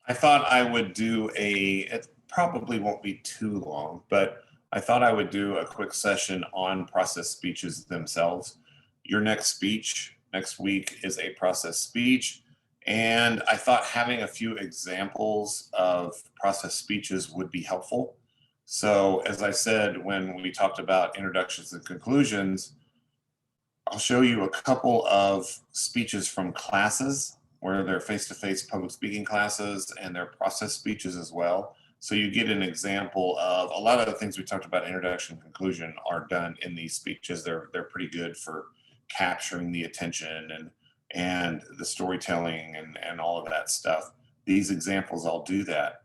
I thought I would do it probably won't be too long, but I thought I would do a quick session on process speeches themselves. Your next speech next week is a process speech. And I thought having a few examples of process speeches would be helpful. So, as I said, when we talked about introductions and conclusions, I'll show you a couple of speeches from classes where they're face-to-face public speaking classes and they're process speeches as well. So you get an example of a lot of the things we talked about, introduction, conclusion, are done in these speeches. They're pretty good for capturing the attention and the storytelling and all of that stuff. These examples all do that.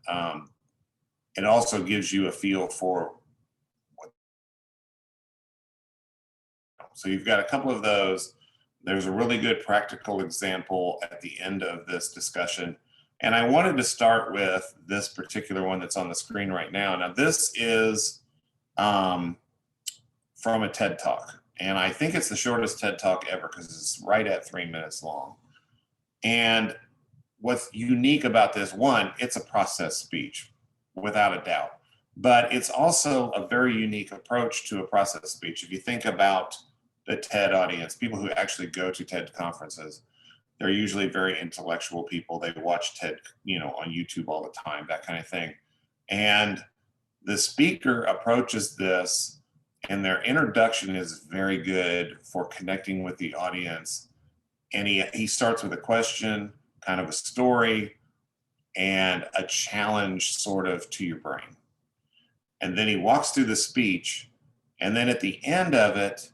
It also gives you a feel for So you've got a couple of those. There's a really good practical example at the end of this discussion. And I wanted to start with this particular one that's on the screen right now. Now, this is from a TED Talk. And I think it's the shortest TED Talk ever because it's right at 3 minutes long. And what's unique about this, one, it's a process speech, without a doubt. But it's also a very unique approach to a process speech. If you think about the TED audience, people who actually go to TED conferences, they're usually very intellectual people. They watch TED, on YouTube all the time, that kind of thing. And the speaker approaches this, and their introduction is very good for connecting with the audience. And he starts with a question, kind of a story, and a challenge sort of to your brain. And then he walks through the speech, and then at the end of it,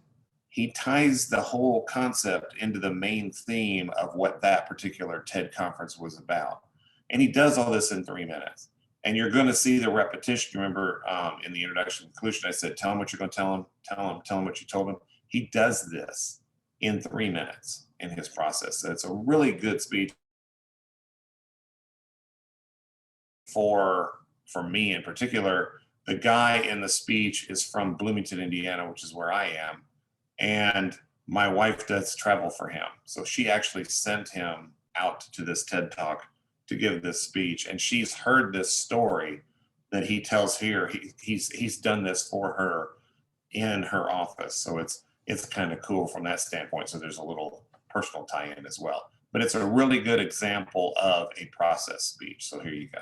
he ties the whole concept into the main theme of what that particular TED conference was about. And he does all this in 3 minutes. And you're going to see the repetition. Remember in the introduction conclusion, I said, tell him what you're going to tell him, tell him what you told him. He does this in 3 minutes in his process. So it's a really good speech for me in particular. The guy in the speech is from Bloomington, Indiana, which is where I am. And my wife does travel for him. So she actually sent him out to this TED Talk to give this speech. And she's heard this story that he tells here. He's done this for her in her office. So it's kind of cool from that standpoint. So there's a little personal tie-in as well. But it's a really good example of a process speech. So here you go.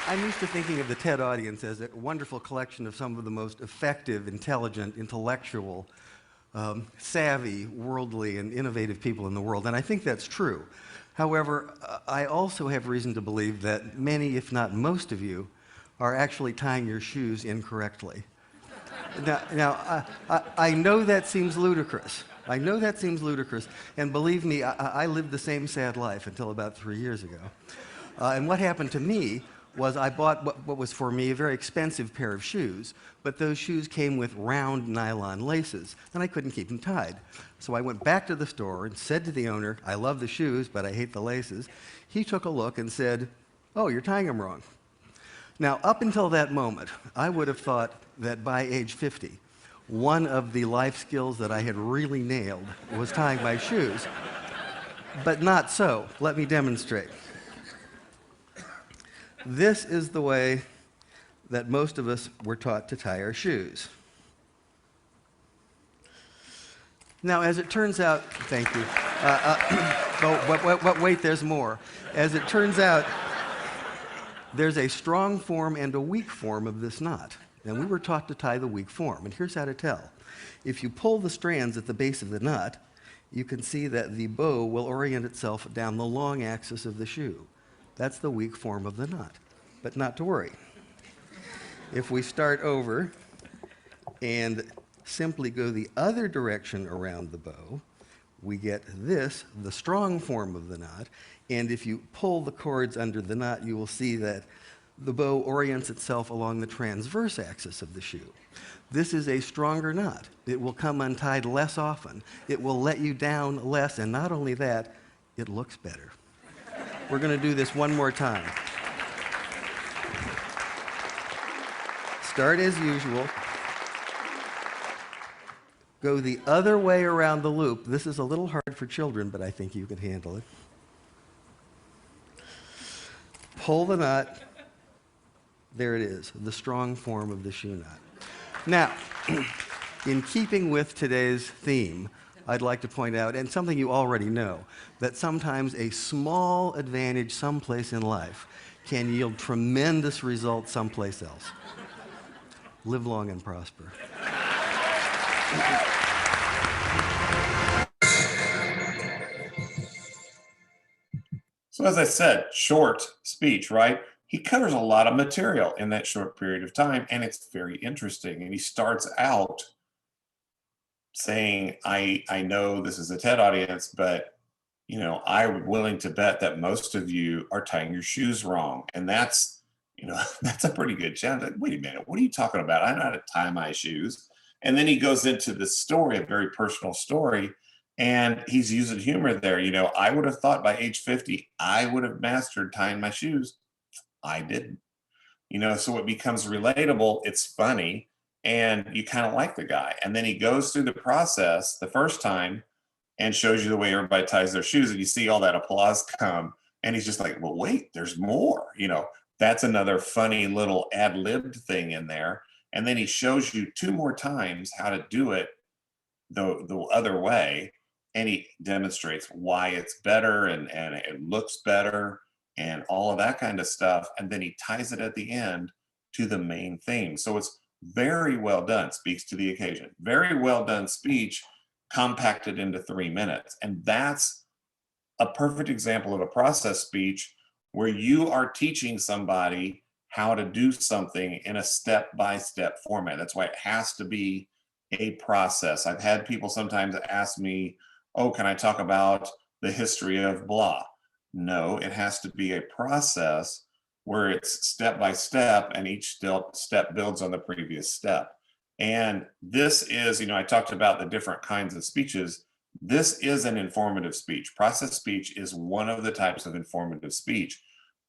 I'm used to thinking of the TED audience as a wonderful collection of some of the most effective, intelligent, intellectual, savvy, worldly, and innovative people in the world, and I think that's true. However, I also have reason to believe that many, if not most of you, are actually tying your shoes incorrectly. Now, I know that seems ludicrous. I know that seems ludicrous, and believe me, I lived the same sad life until about 3 years ago. And what happened to me was I bought what was for me a very expensive pair of shoes, but those shoes came with round nylon laces, and I couldn't keep them tied. So I went back to the store and said to the owner, I love the shoes, but I hate the laces. He took a look and said, oh, you're tying them wrong. Now, up until that moment, I would have thought that by age 50, one of the life skills that I had really nailed was tying my shoes. But not so. Let me demonstrate. This is the way that most of us were taught to tie our shoes. Now, as it turns out, thank you. But wait, there's more. As it turns out, there's a strong form and a weak form of this knot. And we were taught to tie the weak form. And here's how to tell. If you pull the strands at the base of the knot, you can see that the bow will orient itself down the long axis of the shoe. That's the weak form of the knot. But not to worry. If we start over and simply go the other direction around the bow, we get this, the strong form of the knot. And if you pull the cords under the knot, you will see that the bow orients itself along the transverse axis of the shoe. This is a stronger knot. It will come untied less often. It will let you down less, and not only that, it looks better. We're going to do this one more time. Start as usual. Go the other way around the loop. This is a little hard for children, but I think you can handle it. Pull the knot. There it is, the strong form of the shoe knot. Now, in keeping with today's theme, I'd like to point out, and something you already know, that sometimes a small advantage someplace in life can yield tremendous results someplace else. Live long and prosper. So as I said, short speech, right? He covers a lot of material in that short period of time, and it's very interesting. And he starts out saying, I know this is a TED audience, but I'm willing to bet that most of you are tying your shoes wrong. And that's, that's a pretty good challenge. Like, wait a minute, what are you talking about? I know how to tie my shoes. And then he goes into this story, a very personal story, and he's using humor there. I would have thought by age 50, I would have mastered tying my shoes. I didn't. So it becomes relatable. It's funny, and you kind of like the guy. And then he goes through the process the first time and shows you the way everybody ties their shoes, and you see all that applause come. And he's just like, well, wait, there's more. That's another funny little ad-libbed thing in there. And then he shows you 2 more times how to do it the other way, and he demonstrates why it's better and it looks better and all of that kind of stuff. And then he ties it at the end to the main theme. So it's very well done, speaks to the occasion. Very well done speech, compacted into 3 minutes. And that's a perfect example of a process speech where you are teaching somebody how to do something in a step-by-step format. That's why it has to be a process. I've had people sometimes ask me, oh, can I talk about the history of blah? No, it has to be a process where it's step by step, and each step builds on the previous step. And this is, I talked about the different kinds of speeches. This is an informative speech. Process speech is one of the types of informative speech.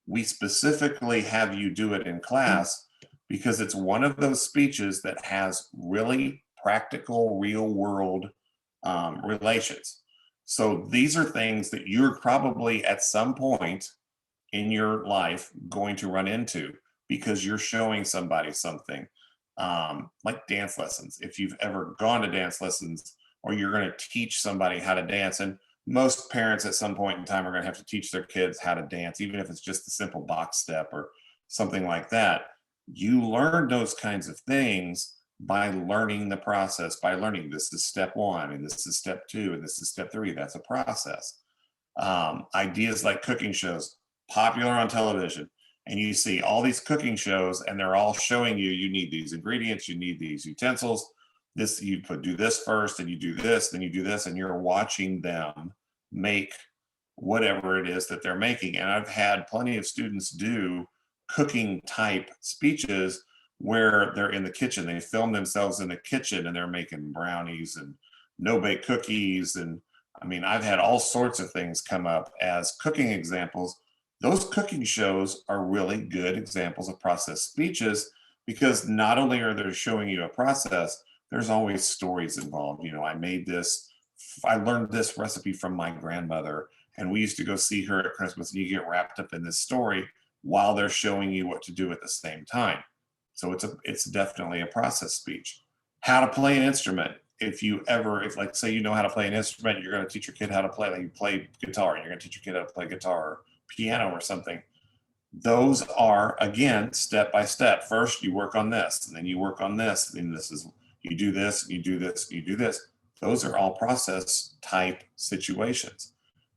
We specifically have you do it in class because it's one of those speeches that has really practical, real world relations. So these are things that you're probably at some point in your life going to run into because you're showing somebody something, like dance lessons. If you've ever gone to dance lessons, or you're going to teach somebody how to dance, and most parents at some point in time are going to have to teach their kids how to dance, even if it's just a simple box step or something like that. You learn those kinds of things by learning the process, by learning this is step 1 and this is step 2 and this is step 3. That's a process. Ideas like cooking shows, popular on television, and you see all these cooking shows and they're all showing you need these ingredients, you need these utensils, this, you do this first and you do this, then you do this, and you're watching them make whatever it is that they're making. And I've had plenty of students do cooking type speeches where they're in the kitchen. They film themselves in the kitchen and they're making brownies and no-bake cookies. And I mean, I've had all sorts of things come up as cooking examples. Those cooking shows are really good examples of process speeches because not only are they showing you a process, there's always stories involved. I made this, I learned this recipe from my grandmother, and we used to go see her at Christmas, and you get wrapped up in this story while they're showing you what to do at the same time. So it's definitely a process speech. How to play an instrument. If like say you know how to play an instrument, you're going to teach your kid how to play, like you play guitar, and you're going to teach your kid how to play guitar or piano or something. Those are, again, step by step. First, you work on this, and then you work on this, and this is, you do this, you do this, you do this. Those are all process type situations.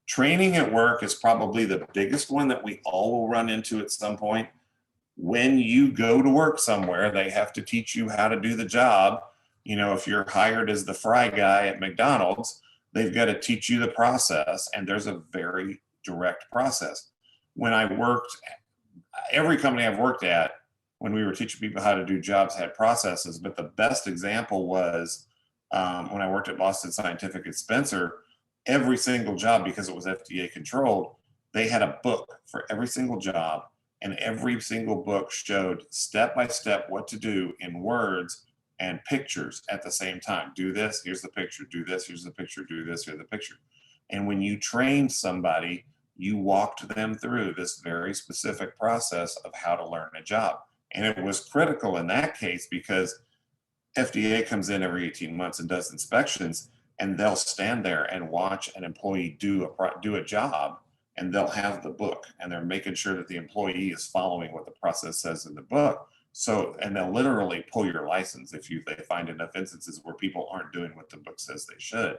Training at work is probably the biggest one that we all will run into at some point. When you go to work somewhere, they have to teach you how to do the job. If you're hired as the fry guy at McDonald's, they've got to teach you the process, and there's a very direct process. When I worked every company I've worked at, when we were teaching people how to do jobs, had processes. But the best example was when I worked at Boston Scientific at Spencer. Every single job, because it was FDA controlled, they had a book for every single job, and every single book showed step by step what to do in words and pictures at the same time. Do this, here's the picture. Do this, here's the picture. Do this, here's the picture. And when you trained somebody, you walked them through this very specific process of how to learn a job. And it was critical in that case because FDA comes in every 18 months and does inspections, and they'll stand there and watch an employee do a job, and they'll have the book, and they're making sure that the employee is following what the process says in the book. So, and they'll literally pull your license if they find enough instances where people aren't doing what the book says they should.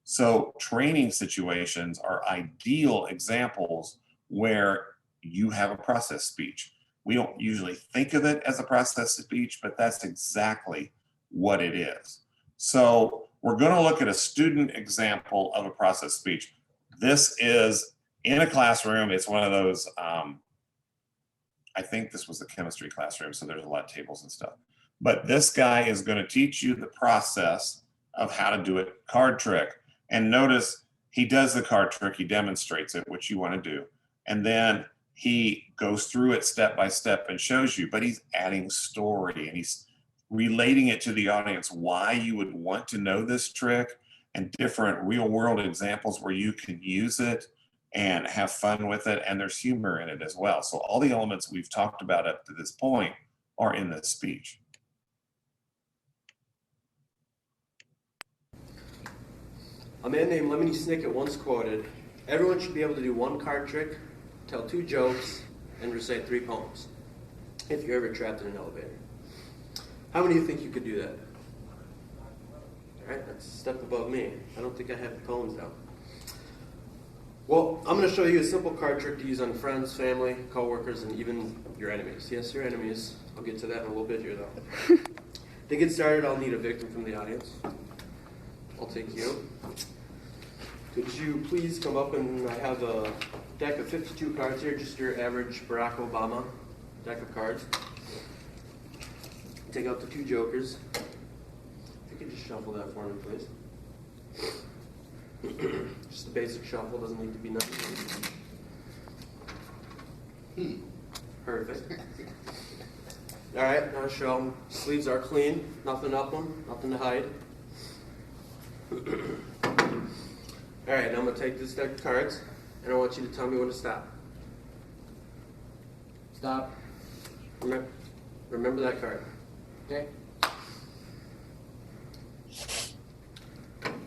So training situations are ideal examples where you have a process speech. We don't usually think of it as a process speech, but that's exactly what it is. So we're going to look at a student example of a process speech. This is in a classroom. It's one of those, I think this was a chemistry classroom, so there's a lot of tables and stuff. But this guy is going to teach you the process of how to do a card trick. And notice he does the card trick, he demonstrates it, which you want to do. And then he goes through it step by step and shows you, but he's adding story and he's relating it to the audience, why you would want to know this trick, and different real world examples where you can use it and have fun with it. And there's humor in it as well. So all the elements we've talked about up to this point are in this speech. A man named Lemony Snicket once quoted, "Everyone should be able to do one card trick, tell 2 jokes, and recite 3 poems if you're ever trapped in an elevator." How many of you think you could do that? All right, that's a step above me. I don't think I have the poems down. Well, I'm going to show you a simple card trick to use on friends, family, coworkers, and even your enemies. Yes, your enemies. I'll get to that in a little bit here, though. To get started, I'll need a victim from the audience. I'll take you. Could you please come up, and I have a deck of 52 cards here, just your average Barack Obama deck of cards. Take out the 2 jokers. If you could just shuffle that for me, please. Just a basic shuffle, doesn't need to be nothing. Perfect. All right, now show them. Sleeves are clean, nothing up them, nothing to hide. All right, now I'm going to take this deck of cards, and I want you to tell me when to stop. Stop. Remember that card. Okay.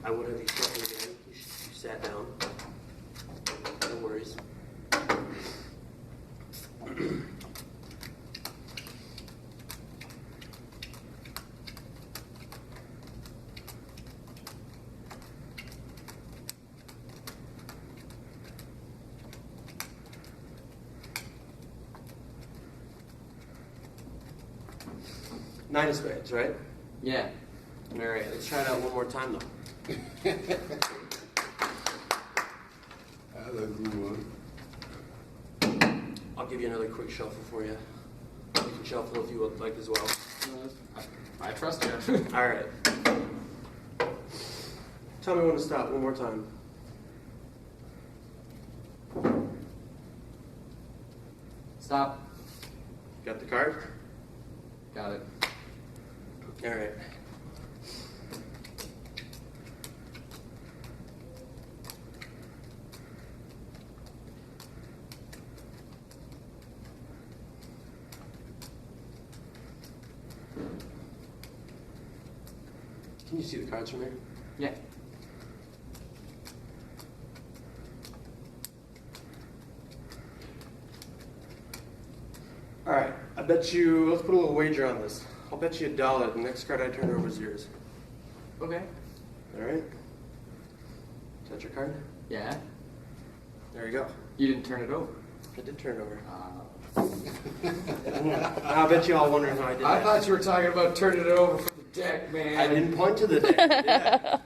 I would have you shuffle again. You sat down. No worries. Nine of spades, right? Yeah. All right, let's try it out one more time, though. That's a good one. I'll give you another quick shuffle for you. You can shuffle if you would like as well. I trust you. All right. Tell me when to stop one more time. Stop. Got the card? Got it. All right. Can you see the cards from here? Yeah. All right. I bet you, let's put a little wager on this. I'll bet you $1 the next card I turn over is yours. Okay. All right. Is that your card? Yeah. There you go. You didn't turn it over. I did turn it over. I bet you all wondering how I did that. I thought you were talking about turning it over from the deck, man. I didn't point to the deck,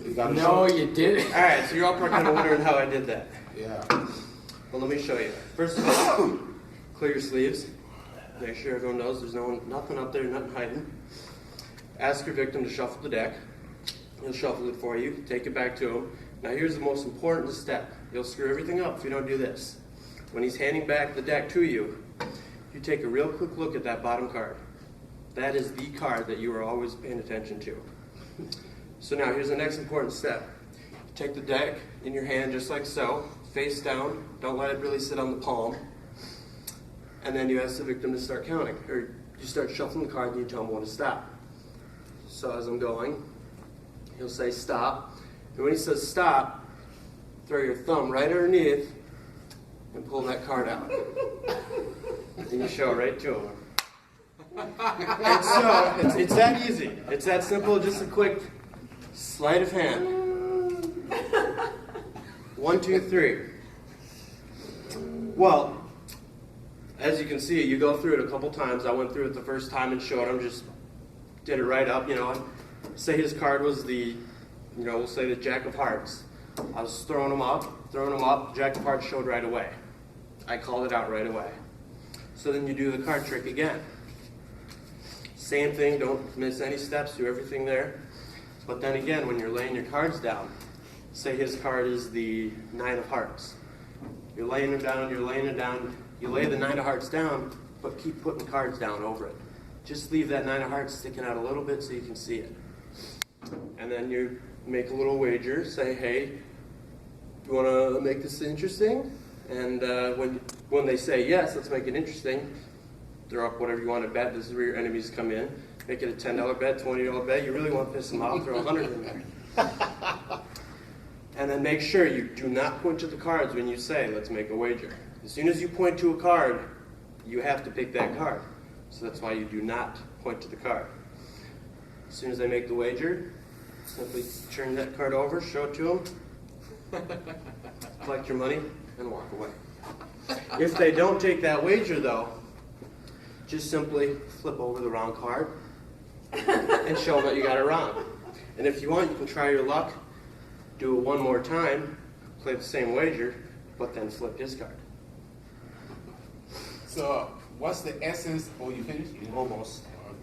did I? No, you didn't. All right, so you're all probably kind of wondering how I did that. Yeah. Well, let me show you. First of all, Clear your sleeves. Make sure everyone knows there's nothing up there, nothing hiding. Ask your victim to shuffle the deck. He'll shuffle it for you. Take it back to him. Now here's the most important step. You'll screw everything up if you don't do this. When he's handing back the deck to you, you take a real quick look at that bottom card. That is the card that you are always paying attention to. So now here's the next important step. Take the deck in your hand just like so, face down. Don't let it really sit on the palm. And then you ask the victim to start counting, or you start shuffling the card and you tell him when to stop. So as I'm going, he'll say stop. And when he says stop, throw your thumb right underneath and pull that card out. And you show it right to him. And so it's that easy. It's that simple, just a quick sleight of hand. 1, 2, 3. Well, as you can see, you go through it a couple times. I went through it the first time and showed him, just did it right up, Say his card was the, we'll say the Jack of Hearts. I was throwing him up, Jack of Hearts showed right away. I called it out right away. So then you do the card trick again. Same thing, don't miss any steps, do everything there. But then again, when you're laying your cards down, say his card is the 9 of Hearts. You're laying it down, you lay the 9 of Hearts down, but keep putting cards down over it. Just leave that 9 of Hearts sticking out a little bit so you can see it. And then you make a little wager, say, hey, you want to make this interesting? And when they say yes, let's make it interesting, throw up whatever you want to bet. This is where your enemies come in. Make it a $10 bet, $20 bet. You really want to piss them off, throw 100 in there. And then make sure you do not point to the cards when you say, let's make a wager. As soon as you point to a card, you have to pick that card. So that's why you do not point to the card. As soon as they make the wager, simply turn that card over, show it to them, collect your money, and walk away. If they don't take that wager, though, just simply flip over the wrong card and show them that you got it wrong. And if you want, you can try your luck, do it one more time, play the same wager, but then flip his card. So, what's the essence? Oh, you finished? Almost. Okay.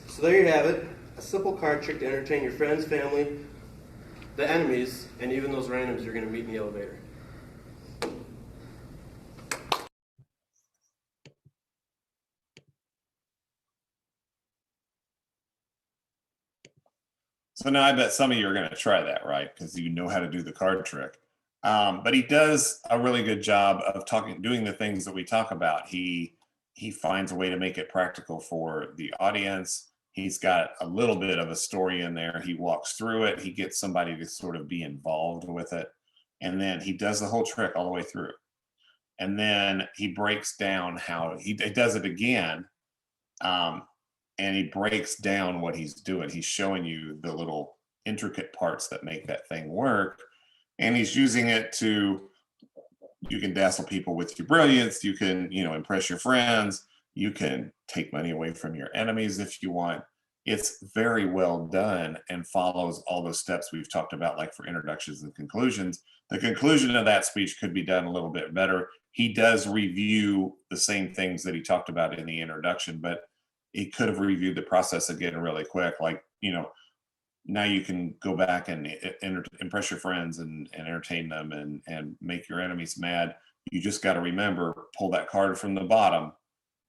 So there you have it, a simple card trick to entertain your friends, family, the enemies, and even those randoms you're going to meet in the elevator. So now I bet some of you are going to try that, right? Because you know how to do the card trick. But he does a really good job of doing the things that we talk about. He finds a way to make it practical for the audience. He's got a little bit of a story in there. He walks through it. He gets somebody to sort of be involved with it. And then he does the whole trick all the way through. And then he breaks down how he does it again. And he breaks down what he's doing. He's showing you the little intricate parts that make that thing work. And he's using it to, you can dazzle people with your brilliance. You can, impress your friends. You can take money away from your enemies if you want. It's very well done and follows all those steps we've talked about, like for introductions and conclusions. The conclusion of that speech could be done a little bit better. He does review the same things that he talked about in the introduction, but he could have reviewed the process again really quick. Like, now you can go back and impress your friends and entertain them and make your enemies mad. You just got to remember, pull that card from the bottom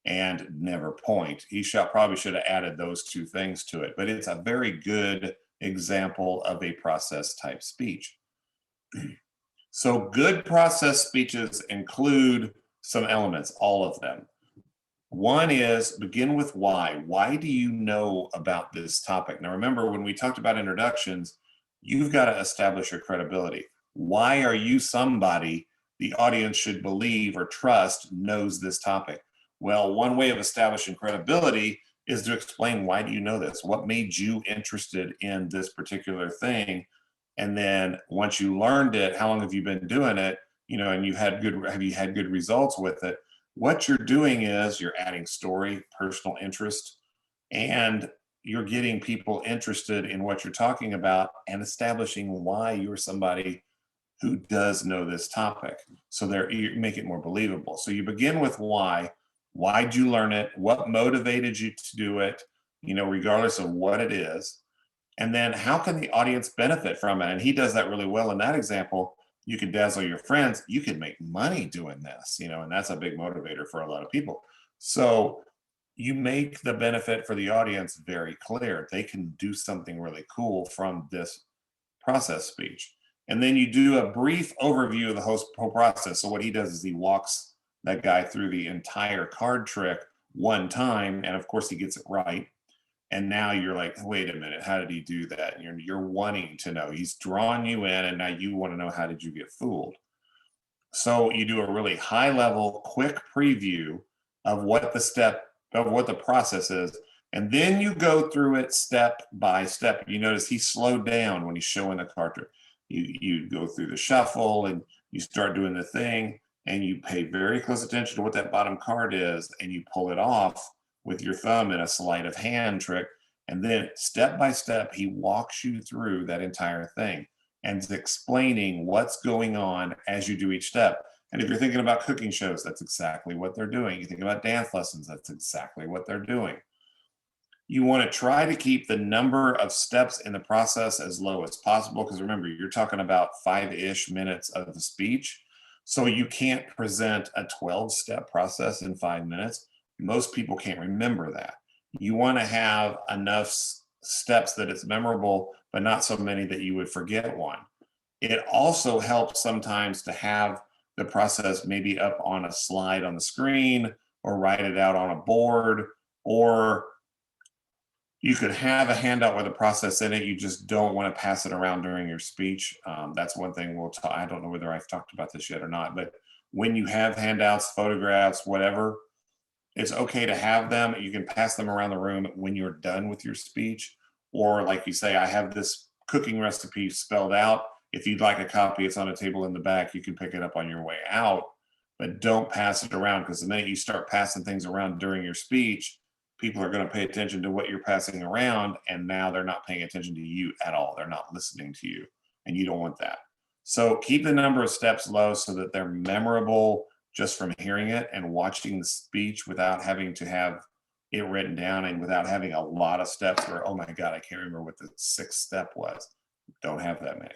and never point. He probably should have added those two things to it, but it's a very good example of a process type speech. So good process speeches include some elements, all of them. One is begin with why. Why do you know about this topic? Now, remember, when we talked about introductions, you've got to establish your credibility. Why are you somebody the audience should believe or trust knows this topic? Well, one way of establishing credibility is to explain, why do you know this? What made you interested in this particular thing? And then once you learned it, how long have you been doing it? And have you had good results with it? What you're doing is you're adding story, personal interest, and you're getting people interested in what you're talking about and establishing why you're somebody who does know this topic. So you make it more believable. So you begin with why. Why'd you learn it? What motivated you to do it? Regardless of what it is. And then how can the audience benefit from it? And he does that really well in that example. You can dazzle your friends. You can make money doing this, and that's a big motivator for a lot of people. So you make the benefit for the audience very clear. They can do something really cool from this process speech. And then you do a brief overview of the whole process. So what he does is he walks that guy through the entire card trick one time. And of course he gets it right. And now you're like, wait a minute, how did he do that? And you're wanting to know. He's drawn you in, and now you want to know, how did you get fooled? So you do a really high level, quick preview of what the process is. And then you go through it step by step. You notice he slowed down when he's showing the card trick. You go through the shuffle and you start doing the thing, and you pay very close attention to what that bottom card is, and you pull it off with your thumb in a sleight of hand trick. And then step by step, he walks you through that entire thing and is explaining what's going on as you do each step. And if you're thinking about cooking shows, that's exactly what they're doing. You think about dance lessons, that's exactly what they're doing. You want to try to keep the number of steps in the process as low as possible, because remember, you're talking about 5-ish minutes of the speech. So you can't present a 12-step process in 5 minutes. Most people can't remember that. You want to have enough steps that it's memorable, but not so many that you would forget one. It also helps sometimes to have the process maybe up on a slide on the screen, or write it out on a board, or you could have a handout with a process in it. You just don't want to pass it around during your speech. That's one thing we'll talk. I don't know whether I've talked about this yet or not, but when you have handouts, photographs, whatever, it's okay to have them. You can pass them around the room when you're done with your speech. Or like you say, I have this cooking recipe spelled out. If you'd like a copy, it's on a table in the back. You can pick it up on your way out, but don't pass it around, because the minute you start passing things around during your speech, people are going to pay attention to what you're passing around, and now they're not paying attention to you at all. They're not listening to you, and you don't want that. So keep the number of steps low so that they're memorable just from hearing it and watching the speech, without having to have it written down, and without having a lot of steps where, oh my God, I can't remember what the 6th step was. Don't have that many.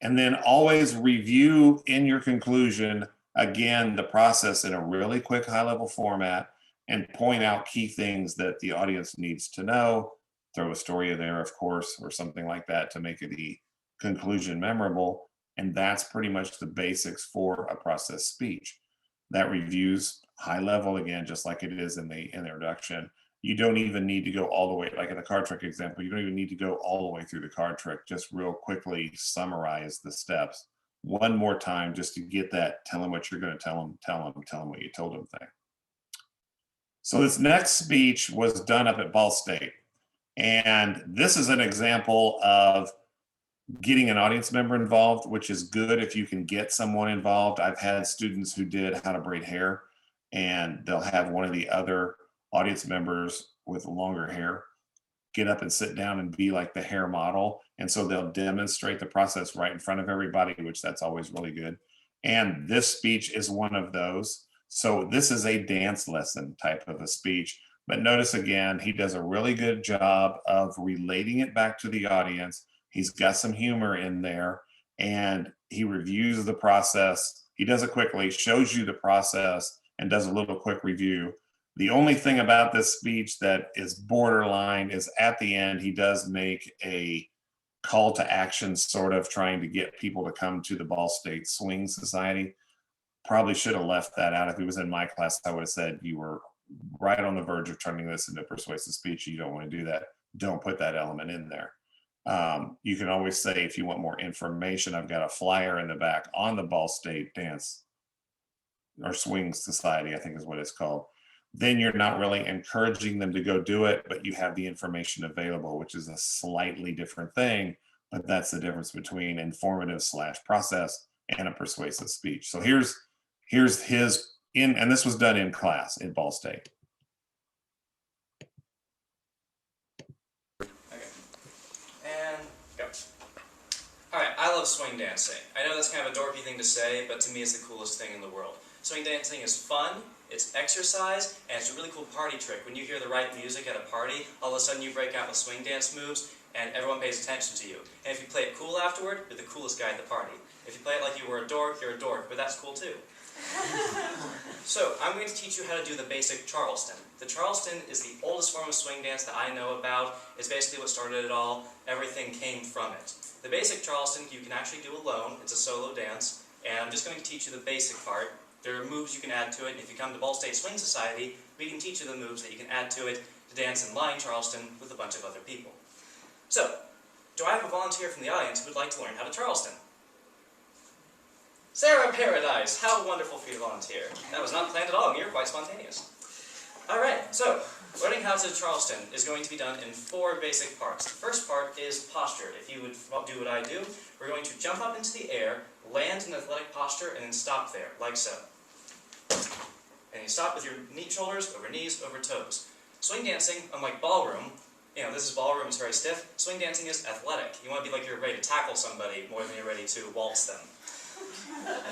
And then always review in your conclusion, again, the process in a really quick high-level format, and point out key things that the audience needs to know. Throw a story in there, of course, or something like that to make the conclusion memorable. And that's pretty much the basics for a process speech. That reviews high level, again, just like it is in the introduction. You don't even need to go all the way, like in the card trick example, you don't even need to go all the way through the card trick. Just real quickly summarize the steps one more time, just to get that, tell them what you're going to tell them what you told them thing. So this next speech was done up at Ball State. And this is an example of getting an audience member involved, which is good if you can get someone involved. I've had students who did how to braid hair, and they'll have one of the other audience members with longer hair get up and sit down and be like the hair model. And so they'll demonstrate the process right in front of everybody, which that's always really good. And this speech is one of those. So this is a dance lesson type of a speech. But notice again, he does a really good job of relating it back to the audience. He's got some humor in there, and he reviews the process. He does it quickly, shows you the process, and does a little quick review. The only thing about this speech that is borderline is at the end, he does make a call to action, sort of trying to get people to come to the Ball State Swing Society. Probably should have left that out. If he was in my class, I would have said, you were right on the verge of turning this into a persuasive speech. You don't want to do that. Don't put that element in there. You can always say, if you want more information, I've got a flyer in the back on the Ball State Dance or Swing Society, I think is what it's called. Then you're not really encouraging them to go do it, but you have the information available, which is a slightly different thing. But that's the difference between informative / process and a persuasive speech. So here's his and this was done in class at Ball State. And go. All right, I love love swing dancing. I know that's kind of a dorky thing to say, but to me it's the coolest thing in the world. Swing dancing is fun, it's exercise, and it's a really cool party trick. When you hear the right music at a party, all of a sudden you break out with swing dance moves, and everyone pays attention to you. And if you play it cool afterward, you're the coolest guy at the party. If you play it like you were a dork, you're a dork, but that's cool too. So, I'm going to teach you how to do the basic Charleston. The Charleston is the oldest form of swing dance that I know about. It's basically what started it all. Everything came from it. The basic Charleston you can actually do alone. It's a solo dance, and I'm just going to teach you the basic part. There are moves you can add to it, and if you come to Ball State Swing Society, we can teach you the moves that you can add to it to dance in line Charleston with a bunch of other people. So, do I have a volunteer from the audience who would like to learn how to Charleston? Sarah Paradise! How wonderful for you to volunteer. That was not planned at all, and you're quite spontaneous. Alright, so, learning how to Charleston is going to be done in 4 basic parts. The first part is posture. If you would do what I do, we're going to jump up into the air, land in athletic posture, and then stop there, like so. And you stop with your shoulders over knees, over toes. Swing dancing, unlike ballroom, you know, this is ballroom, it's very stiff. Swing dancing is athletic. You want to be like you're ready to tackle somebody more than you're ready to waltz them.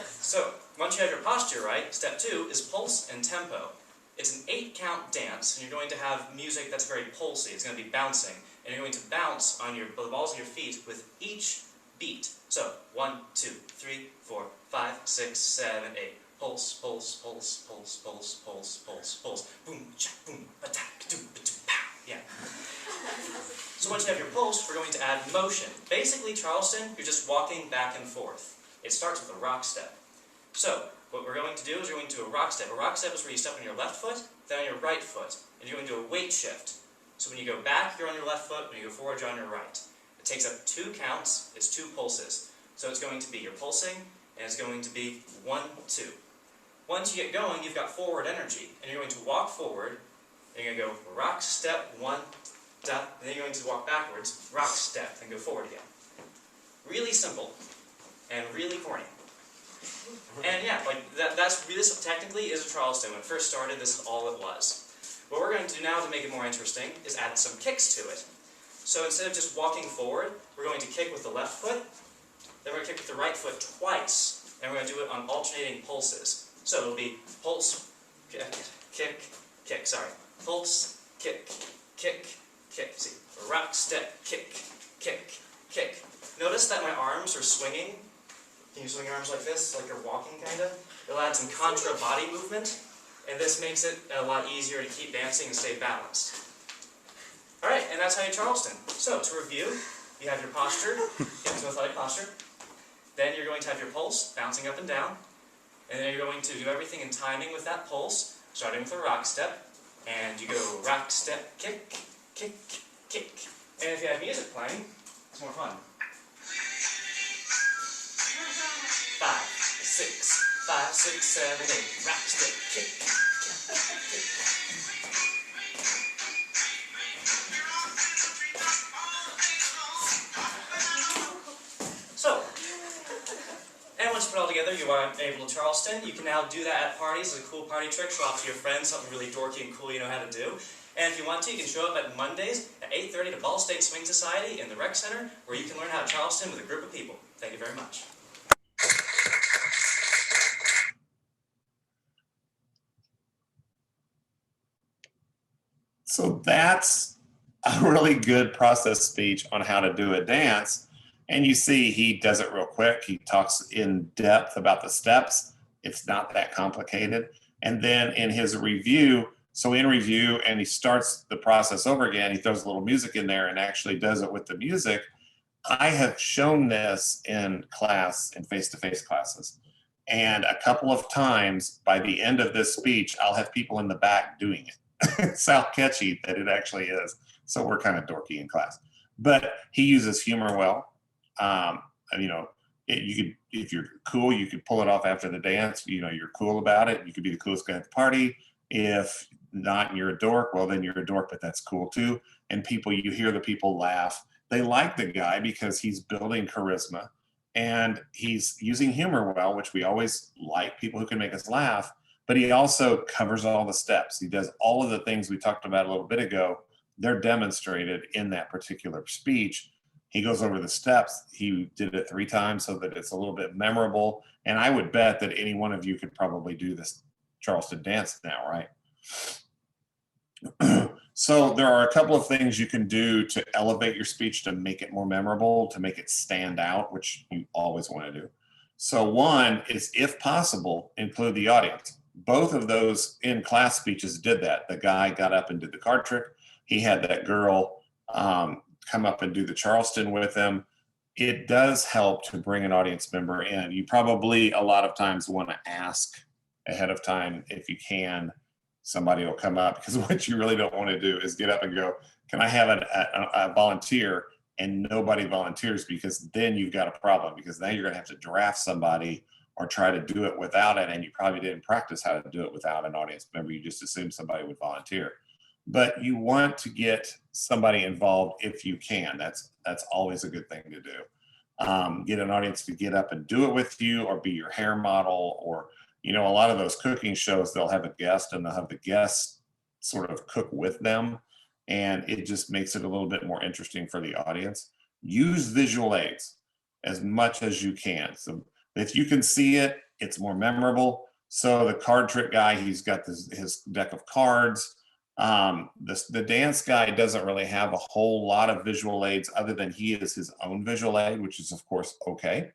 So, once you have your posture right, step 2 is pulse and tempo. It's an 8-count dance, and you're going to have music that's very pulsy. It's going to be bouncing, and you're going to bounce on the balls of your feet with each beat. So, 1, 2, 3, 4, 5, 6, 7, 8. Pulse, pulse, pulse, pulse, pulse, pulse, pulse, pulse. Boom, cha, boom, ba-tack, doo, ba-doo, pow. Yeah. So once you have your pulse, we're going to add motion. Basically, Charleston, you're just walking back and forth. It starts with a rock step. So, what we're going to do is we're going to do a rock step. A rock step is where you step on your left foot, then on your right foot, and you're going to do a weight shift. So when you go back, you're on your left foot, when you go forward, you're on your right. It takes up 2 counts, it's 2 pulses. So it's going to be, you're pulsing, and it's going to be 1, 2. Once you get going, you've got forward energy, and you're going to walk forward, and you're going to go rock, step, 1, da, and then you're going to walk backwards, rock, step, and go forward again. Really simple, and really corny. And yeah, like this technically is a Charleston. When it first started, this is all it was. What we're going to do now to make it more interesting is add some kicks to it. So instead of just walking forward, we're going to kick with the left foot, then we're going to kick with the right foot twice, and we're going to do it on alternating pulses. So it'll be pulse, kick, kick, kick, sorry. Pulse, kick, kick, kick. See, rock, step, kick, kick, kick. Notice that my arms are swinging. Can you swing your arms like this, like you're walking, kind of? It'll add some contra body movement, and this makes it a lot easier to keep dancing and stay balanced. Alright, and that's how you Charleston. So, to review, you have your posture, get into athletic posture, then you're going to have your pulse, bouncing up and down, and then you're going to do everything in timing with that pulse, starting with a rock step, and you go rock, step, kick, kick, kick. And if you have music playing, it's more fun. 5, 6, 5, 6, 7, 8. Rock, step, kick, kick, kick. So, and once you put it all together, you are able to Charleston. You can now do that at parties as a cool party trick. Show off to your friends something really dorky and cool you know how to do. And if you want to, you can show up at Mondays at 8:30 to Ball State Swing Society in the Rec Center, where you can learn how to Charleston with a group of people. Thank you very much. So that's a really good process speech on how to do a dance. And you see he does it real quick. He talks in depth about the steps. It's not that complicated. And then in his review, so in review, and he starts the process over again, he throws a little music in there and actually does it with the music. I have shown this in class, in face-to-face classes. And a couple of times by the end of this speech, I'll have people in the back doing it. It's how catchy that it actually is. So we're kind of dorky in class. But he uses humor well. You know, you could, if you're cool, you could pull it off after the dance. You know, you're cool about it. You could be the coolest guy at the party. If not, and you're a dork, well, then you're a dork, but that's cool too. And people, you hear the people laugh. They like the guy because he's building charisma and he's using humor well, which we always like, people who can make us laugh. But he also covers all the steps. He does all of the things we talked about a little bit ago. They're demonstrated in that particular speech. he goes over the steps. He did it 3 times so that it's a little bit memorable. And I would bet that any one of you could probably do this Charleston dance now, right? So there are a couple of things you can do to elevate your speech to make it more memorable, to make it stand out, which you always want to do. So one is, if possible, include the audience. Both of those in-class speeches did that. The guy got up and did the card trick. He had that girl come up and do the Charleston with him. It does help to bring an audience member in. You probably a lot of times want to ask ahead of time if you can. Somebody will come up, because what you really don't want to do is get up and go, can I have a volunteer? And nobody volunteers, because then you've got a problem, because now you're going to have to draft somebody or try to do it without it. And you probably didn't practice how to do it without an audience member. You just assumed somebody would volunteer. But you want to get somebody involved if you can. That's always a good thing to do. Get an audience to get up and do it with you, or be your hair model, or a lot of those cooking shows, they'll have a guest and they'll have the guest sort of cook with them. And it just makes it a little bit more interesting for the audience. Use visual aids as much as you can. So if you can see it, it's more memorable. So the card trick guy, he's got his deck of cards. The dance guy doesn't really have a whole lot of visual aids, other than he is his own visual aid, which is of course okay.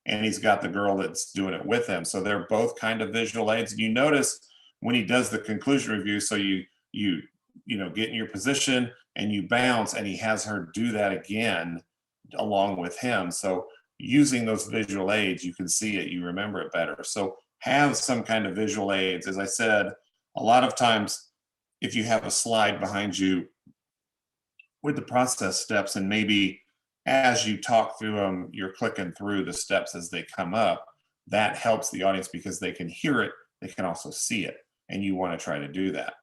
And he's got the girl that's doing it with him. So they're both kind of visual aids. You notice when he does the conclusion review, so you get in your position and you bounce, and he has her do that again along with him. So using those visual aids, you can see it, you remember it better. So have some kind of visual aids. As I said, a lot of times, if you have a slide behind you with the process steps, and maybe as you talk through them, you're clicking through the steps as they come up, that helps the audience because they can hear it, they can also see it, and you want to try to do that.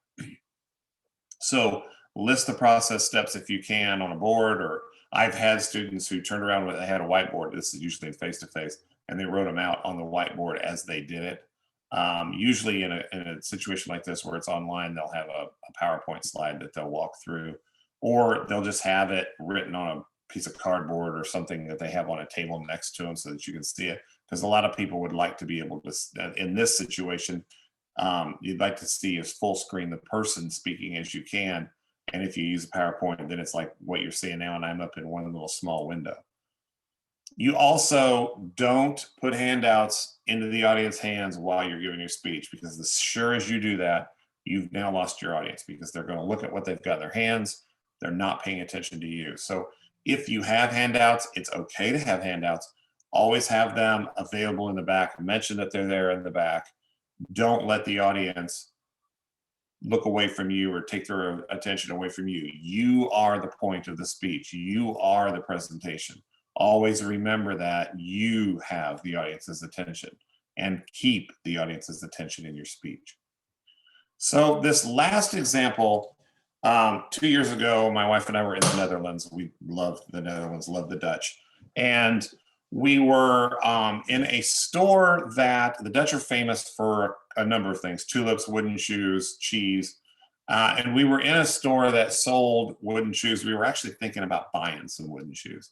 So list the process steps if you can on a board, or I've had students who turned around with, they had a whiteboard, this is usually face-to-face, and they wrote them out on the whiteboard as they did it. Usually in a situation like this where it's online, they'll have a PowerPoint slide that they'll walk through, or they'll just have it written on a piece of cardboard or something that they have on a table next to them so that you can see it. Because a lot of people would like to be able to, in this situation, you'd like to see as full screen the person speaking as you can. And if you use a PowerPoint, then it's like what you're seeing now, and I'm up in one little small window. You also don't put handouts into the audience hands while you're giving your speech, because as sure as you do that, you've now lost your audience, because they're going to look at what they've got in their hands. They're not paying attention to you. So if you have handouts, it's okay to have handouts. Always have them available in the back. Mention that they're there in the back. Don't let the audience look away from you or take their attention away from you. You are the point of the speech. You are the presentation. Always remember that you have the audience's attention, and keep the audience's attention in your speech. So this last example, 2 years ago, my wife and I were in the Netherlands. We loved the Netherlands, loved the Dutch. And we were in a store that the Dutch are famous for a number of things: tulips, wooden shoes, cheese. And we were in a store that sold wooden shoes. We were actually thinking about buying some wooden shoes.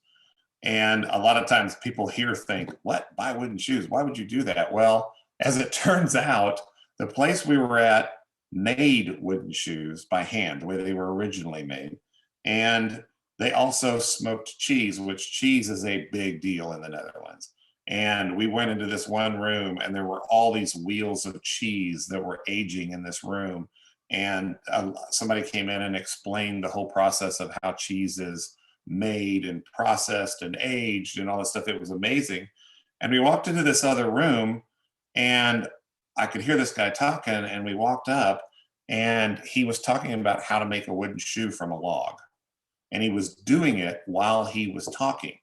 And a lot of times people here think, what, buy wooden shoes? Why would you do that? Well, as it turns out, the place we were at made wooden shoes by hand, the way they were originally made. And they also smoked cheese, which cheese is a big deal in the Netherlands. And we went into this one room, and there were all these wheels of cheese that were aging in this room. And somebody came in and explained the whole process of how cheese is made and processed and aged and all this stuff. It was amazing. And we walked into this other room, and I could hear this guy talking, and we walked up, and he was talking about how to make a wooden shoe from a log. And he was doing it while he was talking.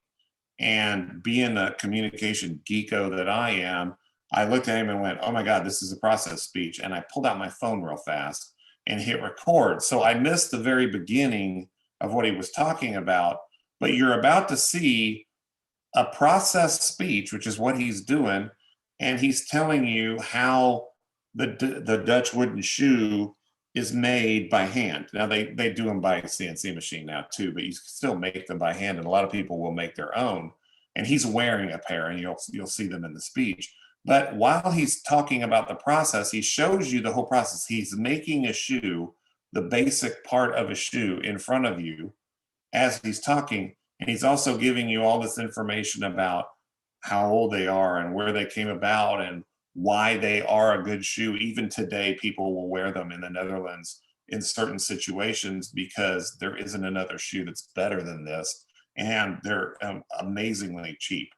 And being a communication geeko that I am, I looked at him and went, oh my God, this is a process speech. And I pulled out my phone real fast and hit record. So I missed the very beginning of what he was talking about, but you're about to see a process speech, which is what he's doing. And he's telling you how the Dutch wooden shoe is made by hand. Now they do them by CNC machine now too, but you can still make them by hand, and a lot of people will make their own. And he's wearing a pair, and you'll see them in the speech. But while he's talking about the process, he shows you the whole process. He's making a shoe, the basic part of a shoe, in front of you as he's talking, and he's also giving you all this information about how old they are and where they came about and why they are a good shoe. Even today, people will wear them in the Netherlands in certain situations because there isn't another shoe that's better than this, and they're amazingly cheap.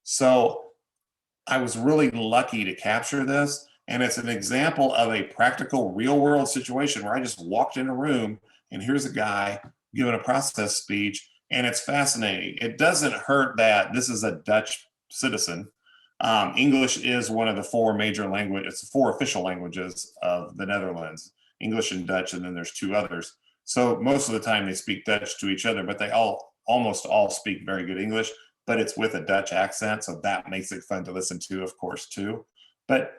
So I was really lucky to capture this, and it's an example of a practical real world situation where I just walked in a room and here's a guy giving a process speech, and it's fascinating. It doesn't hurt that this is a Dutch citizen. English is one of the four major languages, it's the four official languages of the Netherlands, English and Dutch, and then there's two others. So most of the time they speak Dutch to each other, but they almost all speak very good English, but it's with a Dutch accent, so that makes it fun to listen to, of course, too. But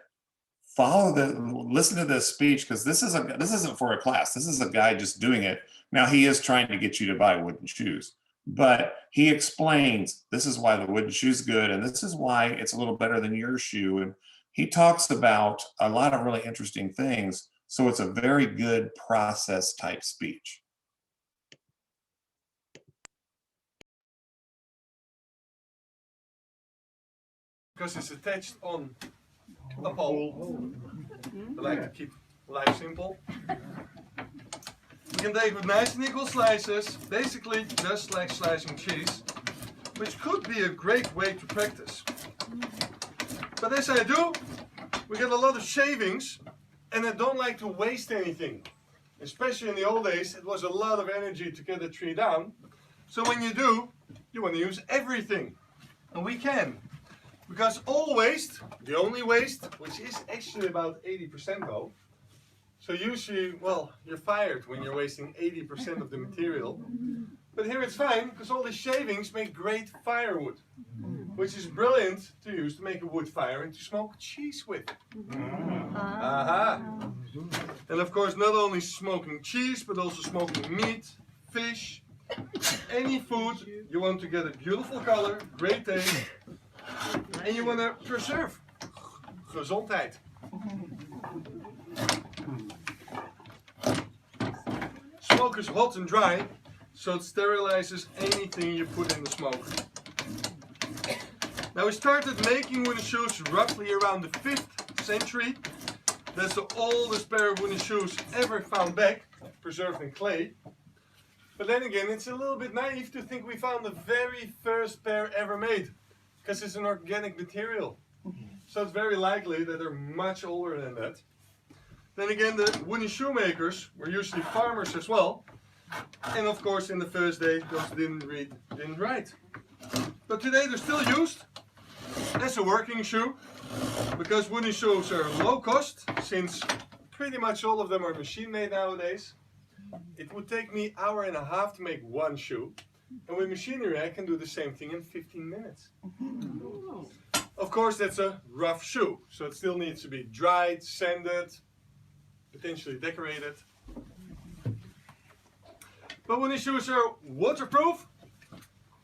listen to this speech, because this isn't for a class. This is a guy just doing it. Now he is trying to get you to buy wooden shoes, but he explains this is why the wooden shoe is good, and this is why it's a little better than your shoe. And he talks about a lot of really interesting things. So it's a very good process type speech. Because it's attached on a pole. I like to keep life simple. You can take with nice and equal slices, basically just like slicing cheese, which could be a great way to practice. But as I do, we get a lot of shavings, and I don't like to waste anything. Especially in the old days, it was a lot of energy to get a tree down. So when you do, you want to use everything. And we can. Because all waste, the only waste, which is actually about 80% though. So usually, well, you're fired when you're wasting 80% of the material. But here it's fine, because all the shavings make great firewood, which is brilliant to use to make a wood fire and to smoke cheese with. Aha! And of course, not only smoking cheese, but also smoking meat, fish, any food you want to get a beautiful color, great taste, and you want to preserve. Gezondheid. Smoke is hot and dry, so it sterilizes anything you put in the smoke. Now we started making wooden shoes roughly around the 5th century. That's the oldest pair of wooden shoes ever found back, preserved in clay. But then again, it's a little bit naive to think we found the very first pair ever made, because it's an organic material. So it's very likely that they're much older than that. Then again, the wooden shoemakers were usually farmers as well. And of course, in the first days, those didn't read, didn't write. But today they're still used as a working shoe, because wooden shoes are low cost, since pretty much all of them are machine made nowadays. It would take me an hour and a half to make one shoe. And with machinery, I can do the same thing in 15 minutes. Of course, that's a rough shoe, so it still needs to be dried, sanded, potentially decorated. But wooden shoes are waterproof,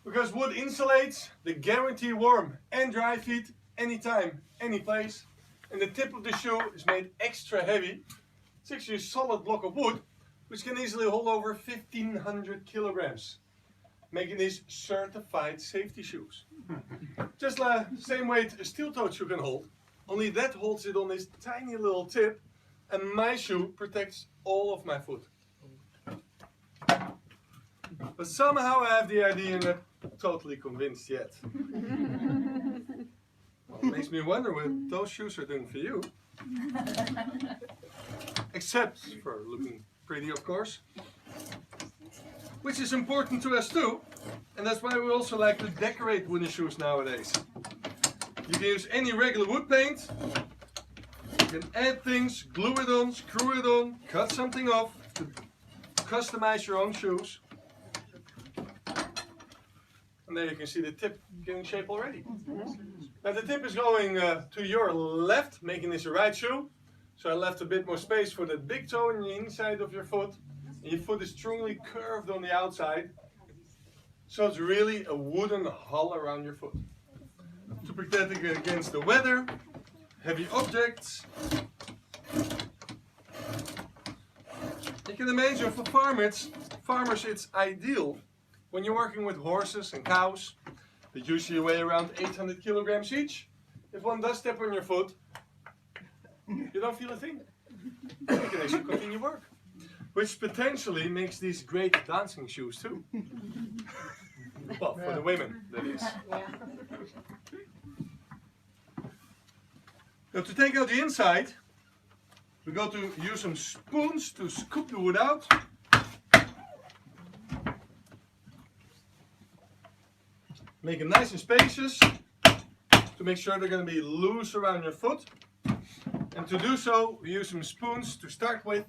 because wood insulates, they guarantee warm and dry feet anytime, any place. And the tip of the shoe is made extra heavy. It's actually a solid block of wood, which can easily hold over 1,500 kilograms, making these certified safety shoes. Just the same weight a steel-toed shoe can hold, only that holds it on this tiny little tip, and my shoe protects all of my foot. But somehow I have the idea and I'm not totally convinced yet. Well, it makes me wonder what those shoes are doing for you. Except for looking pretty, of course. Which is important to us too. And that's why we also like to decorate wooden shoes nowadays. You can use any regular wood paint. You can add things, glue it on, screw it on, cut something off to customize your own shoes. And there you can see the tip getting shape already. Now the tip is going to your left, making this a right shoe. So I left a bit more space for the big toe on the inside of your foot. And your foot is truly curved on the outside. So it's really a wooden hull around your foot. To protect it against the weather, heavy objects. You can imagine for farmers it's ideal when you're working with horses and cows that usually weigh around 800 kilograms each. If one does step on your foot, you don't feel a thing. You can actually continue work. Which potentially makes these great dancing shoes too. Well, for the women, that is. Now to take out the inside, we're going to use some spoons to scoop the wood out. Make it nice and spacious to make sure they're going to be loose around your foot. And to do so, we use some spoons to start with.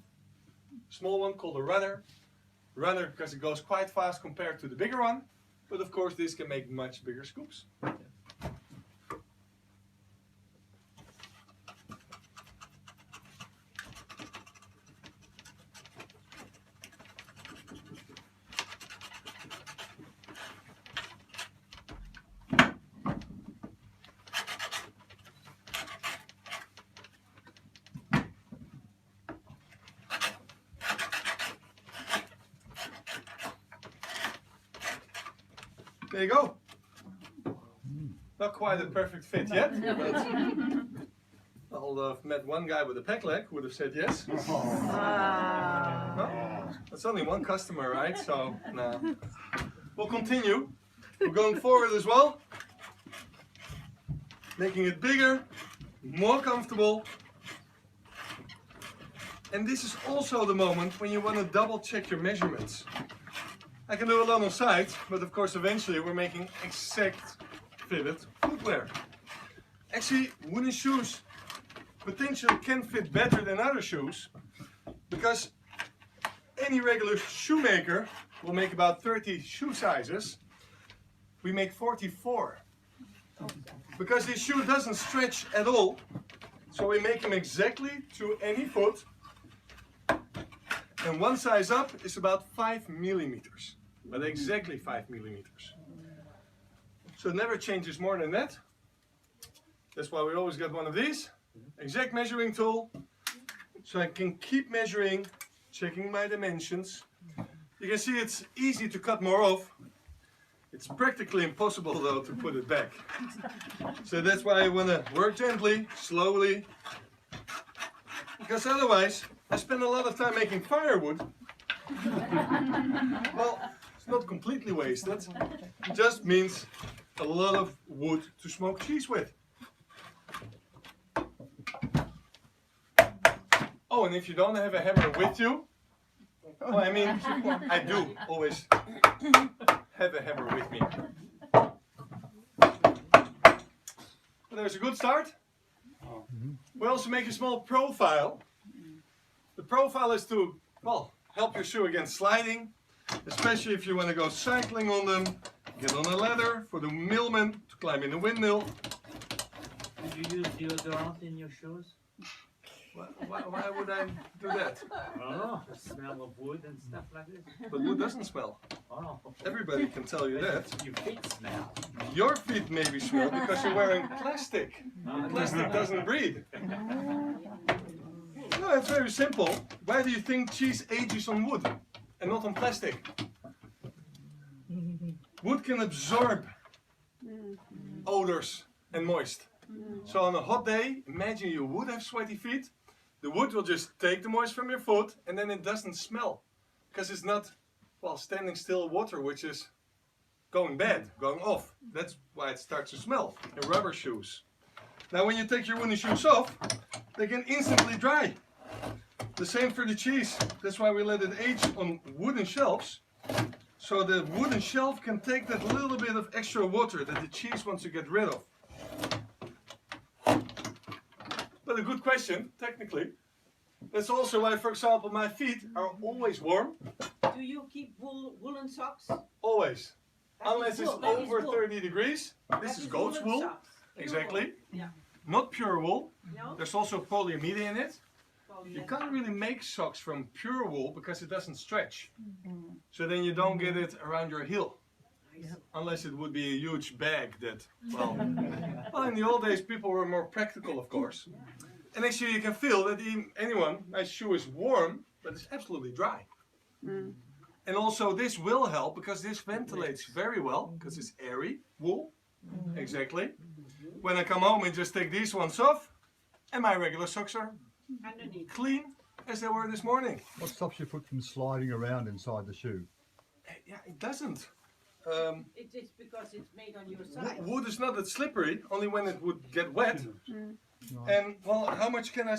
A small one called a runner. Runner because it goes quite fast compared to the bigger one. But of course this can make much bigger scoops. There you go. Not quite a perfect fit yet, but I've met one guy with a peg leg who would have said yes. Well, that's only one customer, right? So, no. We'll continue. We're going forward as well. Making it bigger, more comfortable. And this is also the moment when you want to double check your measurements. I can do a lot on site, but of course eventually we're making exact fitted footwear. Actually, wooden shoes potentially can fit better than other shoes because any regular shoemaker will make about 30 shoe sizes. We make 44 because this shoe doesn't stretch at all, so we make them exactly to any foot, and one size up is about 5 millimeters. But exactly 5 millimeters. So it never changes more than that. That's why we always get one of these. Exact measuring tool. So I can keep measuring, checking my dimensions. You can see it's easy to cut more off. It's practically impossible though to put it back. So that's why I want to work gently, slowly. Because otherwise, I spend a lot of time making firewood. Well, it's not completely wasted. It just means a lot of wood to smoke cheese with. Oh, and if you don't have a hammer with you, well, I mean, I do always have a hammer with me. But there's a good start. We also make a small profile. The profile is to, well, help your shoe against sliding, especially if you want to go cycling on them. Get on a ladder for the millman to climb in the windmill. Do you use deodorant in your shoes? Why would I do that? I don't know, the smell of wood and stuff like this. But wood doesn't smell. Oh, Everybody can tell you that. your feet smell. Your feet maybe smell because you're wearing plastic. Plastic doesn't breathe. No, it's very simple. Why do you think cheese ages on wood and not on plastic? Wood can absorb odors and moist. So on a hot day, imagine you would have sweaty feet. The wood will just take the moist from your foot and then it doesn't smell. Because it's not, well, standing still water which is going bad, going off. That's why it starts to smell in rubber shoes. Now when you take your wooden shoes off, they can instantly dry. The same for the cheese. That's why we let it age on wooden shelves. So the wooden shelf can take that little bit of extra water that the cheese wants to get rid of. But a good question, technically. That's also why, for example, my feet are always warm. Do you keep woolen socks? Always. That Unless is it's wool, that is over wool. 30 degrees. This is goat's woolen wool. socks. Pure Exactly. wool. Yeah. Not pure wool. No? There's also polyamide in it. You can't really make socks from pure wool because it doesn't stretch. So then you don't get it around your heel. Unless it would be a huge bag that, well, in the old days people were more practical, of course. And actually you can feel that my shoe is warm, but it's absolutely dry. And also this will help because this ventilates very well because it's airy wool. Exactly. When I come home and just take these ones off, and my regular socks are clean as they were this morning. What stops your foot from sliding around inside the shoe? Yeah, it doesn't. It's because it's made on your side. Wood is not that slippery, only when it would get wet. And, well, how much can I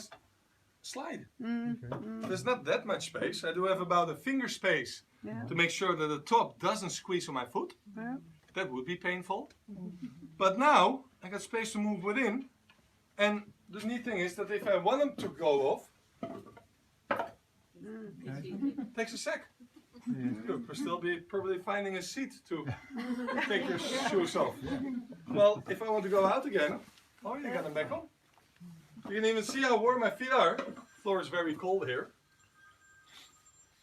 slide? There's not that much space. I do have about a finger space to make sure that the top doesn't squeeze on my foot. That would be painful. But now, I got space to move within. And the neat thing is that if I want them to go off, it takes a sec. You'll still be probably finding a seat to take your shoes off. Well, if I want to go out again, oh, you got them back on. You can even see how warm my feet are. The floor is very cold here.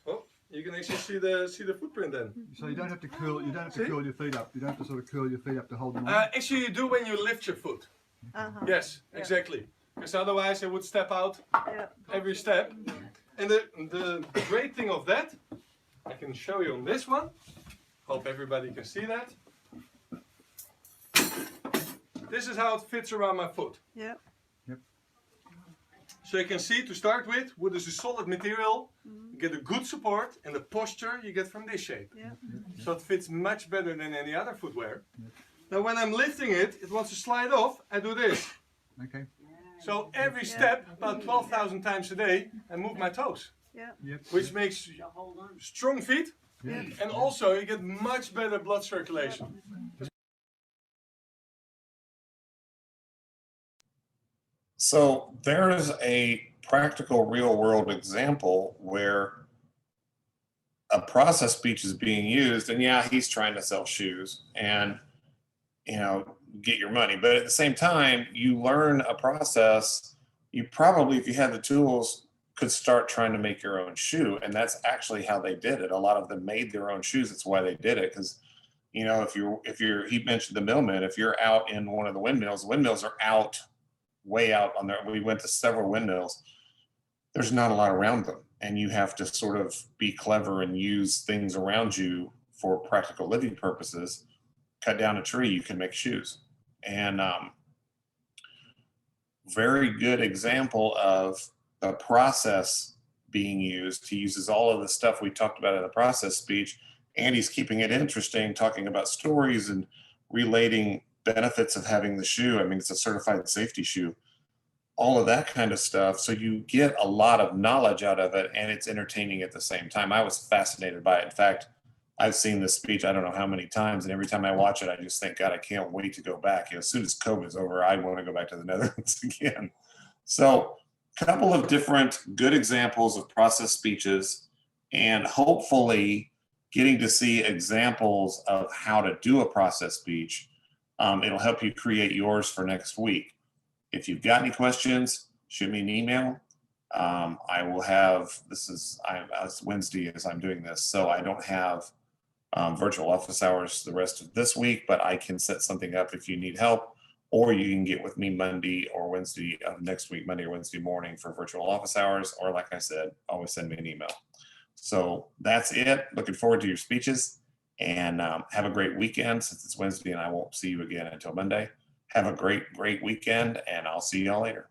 Oh, you can actually see the footprint then. So you don't have to curl. You don't have to curl your feet up. You don't have to sort of curl your feet up to hold them on. Actually, you do when you lift your foot. Yes, exactly. Because otherwise, I would step out every step. And the great thing of that, I can show you on this one. Hope everybody can see that. This is how it fits around my foot. Yep. So you can see, to start with, wood is a solid material. You get a good support, and the posture you get from this shape. So it fits much better than any other footwear. Now when I'm lifting it, it wants to slide off, I do this. Okay. So every step, about 12,000 times a day, I move my toes. Which makes strong feet, and also you get much better blood circulation. So there is a practical real world example where a process speech is being used, and yeah, he's trying to sell shoes and, get your money. But at the same time, you learn a process, you probably, if you had the tools, could start trying to make your own shoe. And that's actually how they did it. A lot of them made their own shoes. That's why they did it. Because, he mentioned the millman, if you're out in one of the windmills are out, way out on there. We went to several windmills. There's not a lot around them. And you have to sort of be clever and use things around you for practical living purposes. Cut down a tree, you can make shoes. And very good example of the process being used. He uses all of the stuff we talked about in the process speech, and he's keeping it interesting, talking about stories and relating benefits of having the shoe. I mean, it's a certified safety shoe, all of that kind of stuff. So you get a lot of knowledge out of it, and it's entertaining at the same time. I was fascinated by it. In fact, I've seen this speech, I don't know how many times, and every time I watch it, I just think, God, I can't wait to go back. As soon as COVID's over, I want to go back to the Netherlands again. So a couple of different good examples of process speeches, and hopefully getting to see examples of how to do a process speech. It'll help you create yours for next week. If you've got any questions, shoot me an email. I will have, it's Wednesday as I'm doing this, so I don't have virtual office hours the rest of this week, but I can set something up if you need help, or you can get with me Monday or Wednesday of next week, Monday or Wednesday morning for virtual office hours, or like I said, always send me an email. So that's it. Looking forward to your speeches, and have a great weekend since it's Wednesday and I won't see you again until Monday. Have a great weekend, and I'll see y'all later.